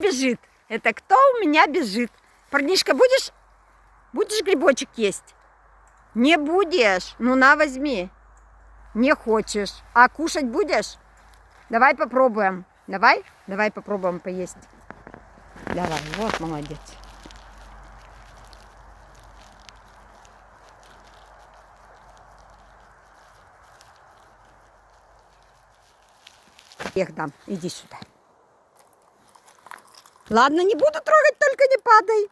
Бежит. Это кто у меня бежит? Парнишка, будешь грибочек есть? Не будешь? Ну на, возьми. Не хочешь. А кушать будешь? Давай попробуем. Давай попробуем поесть. Давай, вот молодец. Эх, дам, иди сюда. Ладно, не буду трогать, только не падай.